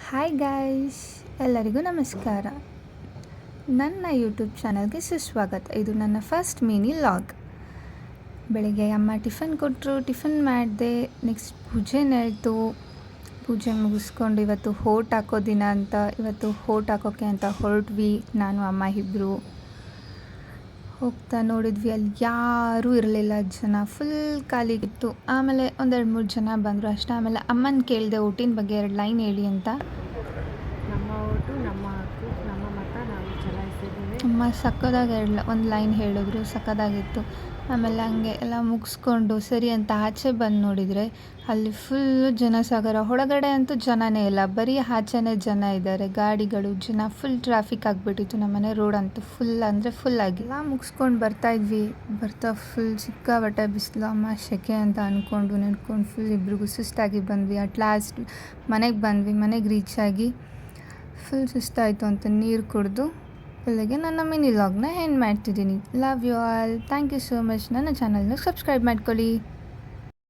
Hi guys, ಎಲ್ಲರಿಗೂ ನಮಸ್ಕಾರ. ನನ್ನ ಯೂಟ್ಯೂಬ್ ಚಾನಲ್ಗೆ ಸುಸ್ವಾಗತ. ಇದು ನನ್ನ ಫಸ್ಟ್ ಮಿನಿ ಲಾಗ್. ಬೆಳಿಗ್ಗೆ ಅಮ್ಮ ಟಿಫನ್ ಕೊಟ್ಟರು, ಟಿಫನ್ ಮಾಡಿದೆ. ನೆಕ್ಸ್ಟ್ ಪೂಜೆ ನೆಳ್ತು. ಪೂಜೆ ಮುಗಿಸ್ಕೊಂಡು ಇವತ್ತು ಹೋಟ್ ಹಾಕೋ ದಿನ ಅಂತ ಇವತ್ತು ಹೋಟ್ ಹಾಕೋಕ್ಕೆ ಅಂತ ಹೊರಟ್ವಿ. ನಾನು ಅಮ್ಮ ಇಬ್ಬರು ಹೋಗ್ತಾ ನೋಡಿದ್ವಿ, ಅಲ್ಲಿ ಯಾರೂ ಇರಲಿಲ್ಲ. ಜನ ಫುಲ್ ಖಾಲಿಗಿತ್ತು. ಆಮೇಲೆ 2-3 ಜನ ಬಂದರು ಅಷ್ಟೇ. ಆಮೇಲೆ ಅಮ್ಮನ ಕೇಳಿದೆ ಓಟಿನ ಬಗ್ಗೆ 2 ಲೈನ್ ಹೇಳಿ ಅಂತ. ನಮ್ಮ ಓಟು ನಮ್ಮ ಹಕ್ಕು, ನಮ್ಮ ಮತ ನಾವು ಚಲಾಯಿಸಿದ್ದೇವೆ. ಅಮ್ಮ ಸಕ್ಕದಾಗಿ ಒಂದು ಲೈನ್ ಹೇಳಿದ್ರು, ಸಕ್ಕದಾಗಿತ್ತು. ಆಮೇಲೆ ಹಂಗೆ ಎಲ್ಲ ಮುಗಿಸ್ಕೊಂಡು ಸರಿ ಅಂತ ಆಚೆ ಬಂದು ನೋಡಿದರೆ ಅಲ್ಲಿ ಫುಲ್ಲು ಜನಸಾಗರ. ಒಳಗಡೆ ಅಂತೂ ಜನನೇ ಇಲ್ಲ, ಬರೀ ಆಚೆನೇ ಜನ ಇದ್ದಾರೆ, ಗಾಡಿಗಳು, ಜನ, ಫುಲ್ ಟ್ರಾಫಿಕ್ ಆಗಿಬಿಟ್ಟಿತ್ತು. ನಮ್ಮನೆ ರೋಡ್ ಅಂತೂ ಫುಲ್ ಅಂದರೆ ಫುಲ್ ಆಗಿಲ್ಲ. ಮುಗಿಸ್ಕೊಂಡು ಬರ್ತಾ ಫುಲ್ ಸಿಕ್ಕಾಪಟ್ಟೆ ಬಿಸಿಲು. ಅಮ್ಮ ಸೆಕೆ ಅಂತ ಅಂದ್ಕೊಂಡು ನಿಂತ್ಕೊಂಡು ಫುಲ್ ಇಬ್ರಿಗೂ ಸುಸ್ತಾಗಿ ಬಂದ್ವಿ. ಅಟ್ ಲಾಸ್ಟ್ ಮನೆಗೆ ಬಂದ್ವಿ. ಮನೆಗೆ ರೀಚ್ ಆಗಿ ಫುಲ್ ಸುಸ್ತಾಯಿತು ಅಂತ ನೀರು ಕುಡಿದು ಇಲ್ಲಿಗೆ ನನ್ನ ಮಿನಿ ಲಾಗ್ನ ಎಂಡ್ ಮಾಡ್ತಿದ್ದೀನಿ. Love you all. Thank you so much. ನನ್ನ ಚಾನಲ್ನ ಸಬ್ಸ್ಕ್ರೈಬ್ ಮಾಡ್ಕೊಳ್ಳಿ.